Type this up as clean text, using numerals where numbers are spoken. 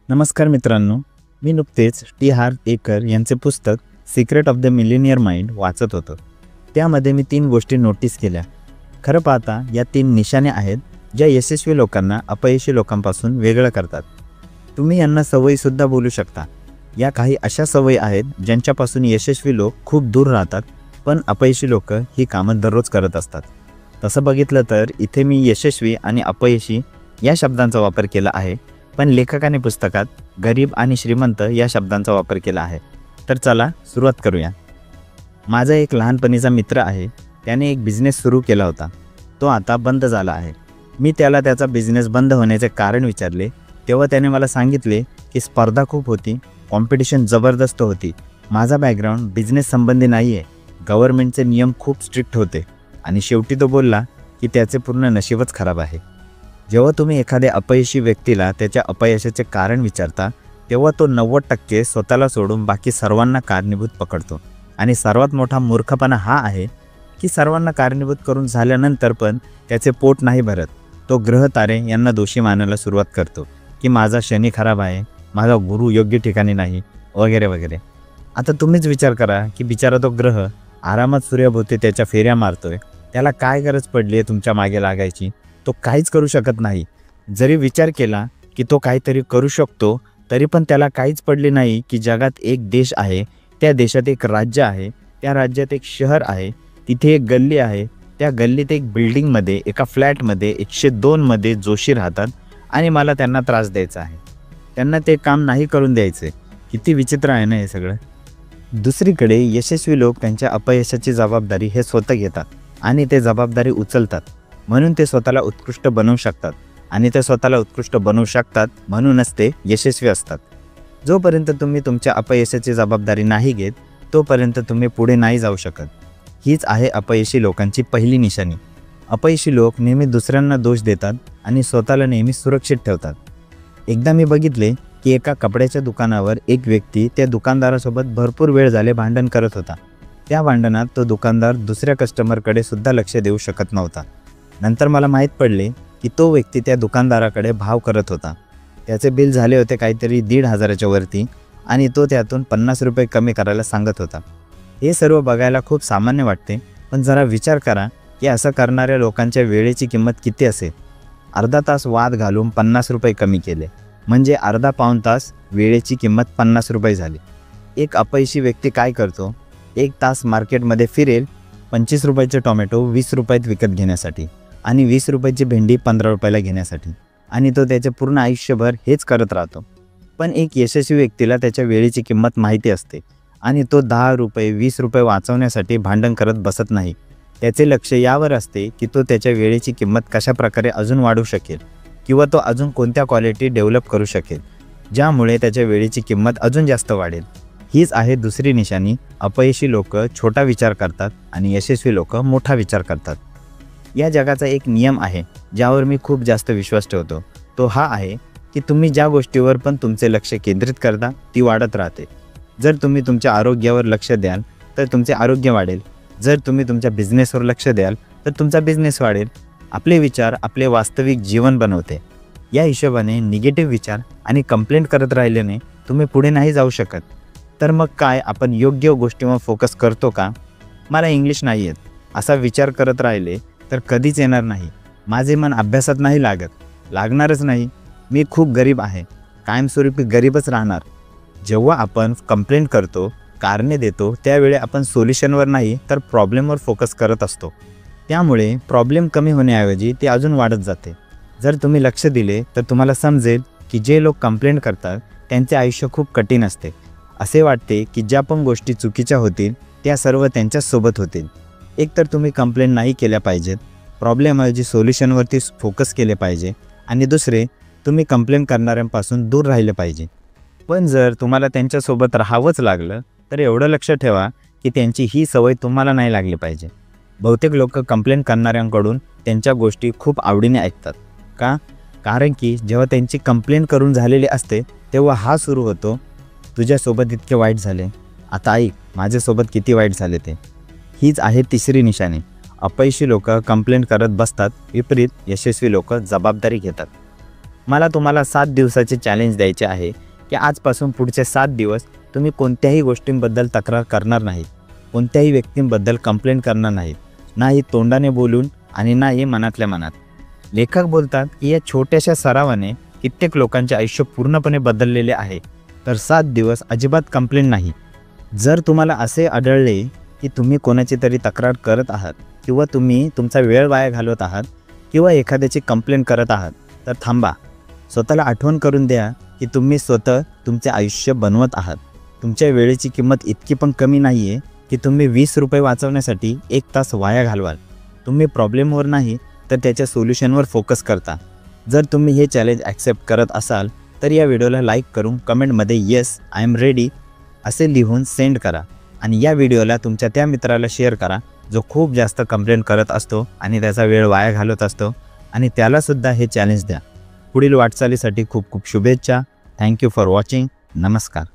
नमस्कार मित्रांनो, मी नुकतेच टी हार्व एकर यांचे पुस्तक secret of the millionaire mind वाचत होतो. त्यामध्ये मी 3 गोष्टी नोटीस केल्या. खरं पाहता या 3 निशाणे आहेत ज्या यशस्वी लोकांना अपयशी लोकांपासून वेगळं करतात. तुम्ही यांना सवयीसुद्धा बोलू शकता. या काही अशा सवयी आहेत ज्यांच्यापासून यशस्वी लोक खूप दूर राहतात, पण अपयशी लोक ही कामं दररोज करत असतात. तसं बघितलं तर इथे मी यशस्वी आणि अपयशी या शब्दांचा वापर केला आहे, पण लेखकाने पुस्तकात गरीब आणि श्रीमंत या शब्दांचा वापर केला आहे. तर चला सुरुवात करूया. माझा एक लहानपणीचा मित्र आहे. त्याने एक बिझनेस सुरू केला होता. तो आता बंद झाला आहे. मी त्याला त्याचा बिझनेस बंद होण्याचे कारण विचारले, तेव्हा त्याने मला सांगितले की स्पर्धा खूप होती, कॉम्पिटिशन जबरदस्त होती. माझा बॅकग्राऊंड बिझनेस संबंधी नाही आहे. गव्हर्नमेंटचे नियम खूप स्ट्रिक्ट होते आणि शेवटी तो बोलला की त्याचे पूर्ण नशीबच खराब आहे. जेव्हा तुम्ही एखाद्या अपयशी व्यक्तीला त्याच्या अपयशाचे कारण विचारता, तेव्हा तो 90% स्वतःला सोडून बाकी सर्वांना कारणीभूत पकडतो. आणि सर्वात मोठा मूर्खपणा हा आहे की सर्वांना कारणीभूत करून झाल्यानंतर पण त्याचे पोट नाही भरत. तो ग्रह तारे यांना दोषी मानायला सुरुवात करतो की माझा शनी खराब आहे, माझा गुरु योग्य ठिकाणी नाही, वगैरे वगैरे. आता तुम्हीच विचार करा की बिचारा तो ग्रह आरामात सूर्याभोवती त्याच्या फेऱ्या मारतोय. त्याला काय गरज पडली आहे तुमच्या मागे लागायची? तो काहीच करू शकत नाही. जरी विचार केला की तो काहीतरी करू शकतो, तरी पण त्याला काहीच पडले नाही की जगात एक देश आहे, त्या देशात एक राज्य आहे, त्या राज्यात एक शहर आहे, तिथे एक गल्ली आहे, त्या गल्लीत एक बिल्डिंगमध्ये एका फ्लॅटमध्ये 102मध्ये जोशी राहतात आणि मला त्यांना त्रास द्यायचा आहे. त्यांना ते काम नाही करून द्यायचे. किती विचित्र आहे ना हे सगळं. दुसरीकडे यशस्वी लोक त्यांच्या अपयशाची जबाबदारी हे स्वतः घेतात आणि ते जबाबदारी उचलतात. म्हणून ते स्वतःला उत्कृष्ट बनवू शकतात आणि ते स्वतःला उत्कृष्ट बनवू शकतात म्हणूनच ते यशस्वी असतात. जोपर्यंत तुम्ही तुमच्या अपयशाची जबाबदारी नाही घेत, तोपर्यंत तुम्ही पुढे नाही जाऊ शकत. हीच आहे अपयशी लोकांची पहिली निशाणी. अपयशी लोक नेहमी दुसऱ्यांना दोष देतात आणि स्वतःला नेहमी सुरक्षित ठेवतात. एकदा मी बघितले की एका कपड्याच्या दुकानावर एक व्यक्ती त्या दुकानदारासोबत भरपूर वेळ झाले भांडण करत होता. त्या भांडणात तो दुकानदार दुसऱ्या कस्टमरकडे सुद्धा लक्ष देऊ शकत नव्हता. नंतर मला माहीत पडले की तो व्यक्ती त्या दुकानदाराकडे भाव करत होता. त्याचे बिल झाले होते काहीतरी 1,500च्या वरती आणि तो त्यातून 50 रुपये कमी करायला सांगत होता. हे सर्व बघायला खूप सामान्य वाटते, पण जरा विचार करा की असं करणाऱ्या लोकांच्या वेळेची किंमत किती असेल. अर्धा तास वाद घालून 50 रुपये कमी केले, म्हणजे अर्धा पाऊण तास वेळेची किंमत 50 रुपये झाली. एक अपयशी व्यक्ती काय करतो? 1 तास मार्केटमध्ये फिरेल 25 रुपयाचे टोमॅटो 20 रुपयात विकत घेण्यासाठी आणि 20 रुपयाची भेंडी 15 रुपयाला घेण्यासाठी, आणि तो त्याचे पूर्ण आयुष्यभर हेच करत राहतो. पण एक यशस्वी व्यक्तीला त्याच्या वेळेची किंमत माहिती असते आणि तो 10 रुपये 20 रुपये वाचवण्यासाठी भांडण करत बसत नाही. त्याचे लक्ष यावर असते की तो त्याच्या वेळेची किंमत कशाप्रकारे अजून वाढवू शकेल किंवा तो अजून कोणत्या क्वालिटी डेव्हलप करू शकेल, ज्यामुळे त्याच्या वेळेची किंमत अजून जास्त वाढेल. हीच आहे दुसरी निशाणी. अपयशी लोक छोटा विचार करतात आणि यशस्वी लोक मोठा विचार करतात. या जगाचा एक नियम आहे ज्यावर मी खूप जास्त विश्वास ठेवतो. तो हा आहे की तुम्ही ज्या गोष्टीवर पण तुमचे लक्ष केंद्रित करता ती वाढत राहते. जर तुम्ही तुमच्या आरोग्यावर लक्ष द्याल तर तुमचे आरोग्य वाढेल. जर तुम्ही तुमच्या बिझनेसवर लक्ष द्याल तर तुमचा बिझनेस वाढेल. आपले विचार आपले वास्तविक जीवन बनवते. या हिशोबाने निगेटिव्ह विचार आणि कंप्लेंट करत राहिल्याने तुम्ही पुढे नाही जाऊ शकत. तर मग काय आपण योग्य गोष्टीवर फोकस करतो का? मला इंग्लिश नाही येत असा विचार करत राहिले तर कधीच येणार नाही. माझे मन अभ्यासात नाही लागणारच नाही. मी खूप गरीब आहे, कायमस्वरूपी गरीबच राहणार. जेव्हा आपण कंप्लेंट करतो, कारणे देतो, त्यावेळी आपण सोल्युशनवर नाही तर प्रॉब्लेमवर फोकस करत असतो. त्यामुळे प्रॉब्लेम कमी होण्याऐवजी ते अजून वाढत जाते. जर तुम्ही लक्ष दिले तर तुम्हाला समजेल की जे लोक कंप्लेंट करतात त्यांचे आयुष्य खूप कठीण असते. असे वाटते की ज्या पण गोष्टी चुकीच्या होतील त्या सर्व त्यांच्याचसोबत होतील. एकतर तुम्ही कंप्लेंट नाही केल्या पाहिजेत, प्रॉब्लेमऐवजी सोल्युशनवरती फोकस केले पाहिजे, आणि दुसरे तुम्ही कंप्लेंट करणाऱ्यांपासून दूर राहिले पाहिजे. पण जर तुम्हाला त्यांच्यासोबत राहावंच लागलं तर एवढं लक्ष ठेवा की त्यांची ही सवय तुम्हाला नाही लागली पाहिजे. बहुतेक लोक कंप्लेंट करणाऱ्यांकडून त्यांच्या गोष्टी खूप आवडीने ऐकतात. का? कारण की जेव्हा त्यांची कंप्लेंट करून झालेली असते तेव्हा हा सुरू होतो, तुझ्यासोबत इतके वाईट झाले, आता ऐक माझ्यासोबत किती वाईट झाले ते. हीच आहे तिसरी निशाणी. अपयशी लोक कंप्लेंट करत बसतात, विपरीत यशस्वी लोक जबाबदारी घेतात. मला तुम्हाला 7 दिवसाचे चॅलेंज द्यायचे आहे की आजपासून पुढचे 7 दिवस तुम्ही कोणत्याही गोष्टींबद्दल तक्रार करणार नाहीत, कोणत्याही व्यक्तींबद्दल कंप्लेंट करणार नाहीत, नाही तोंडाने बोलून आणि नाही मनातल्या मनात. लेखक बोलतात की या छोट्याशा सरावाने कित्येक लोकांचे आयुष्य पूर्णपणे बदललेले आहे. तर 7 दिवस अजिबात कंप्लेंट नाही. जर तुम्हाला असे आढळले की तुम्ही कोणाची तरी तक्रार करत आहात किंवा तुम्ही तुमचा वेळ वाया घालवत आहात किंवा एखाद्याची कंप्लेंट करत आहात, तर थांबा. स्वतःला आठवण करून द्या की तुम्ही स्वतः तुमचे आयुष्य बनवत आहात. तुमच्या वेळेची किंमत इतकी पण कमी नाही आहे की तुम्ही 20 रुपये वाचवण्यासाठी 1 तास वाया घालवाल. तुम्ही प्रॉब्लेमवर नाही तर त्याच्या सोल्युशनवर फोकस करता. जर तुम्ही हे चॅलेंज ॲक्सेप्ट करत असाल तर या व्हिडिओला लाईक करून कमेंटमध्ये येस आय एम रेडी असे लिहून सेंड करा आणि या व्हिडिओला तुमच्या त्या मित्राला शेअर करा जो खूप जास्त कंप्लेंट करत असतो आणि त्याचा वेळ वाया घालवत असतो, आणि त्यालासुद्धा हे चॅलेंज द्या. पुढील वाटचालीसाठी खूप खूप शुभेच्छा. Thank you for watching. नमस्कार.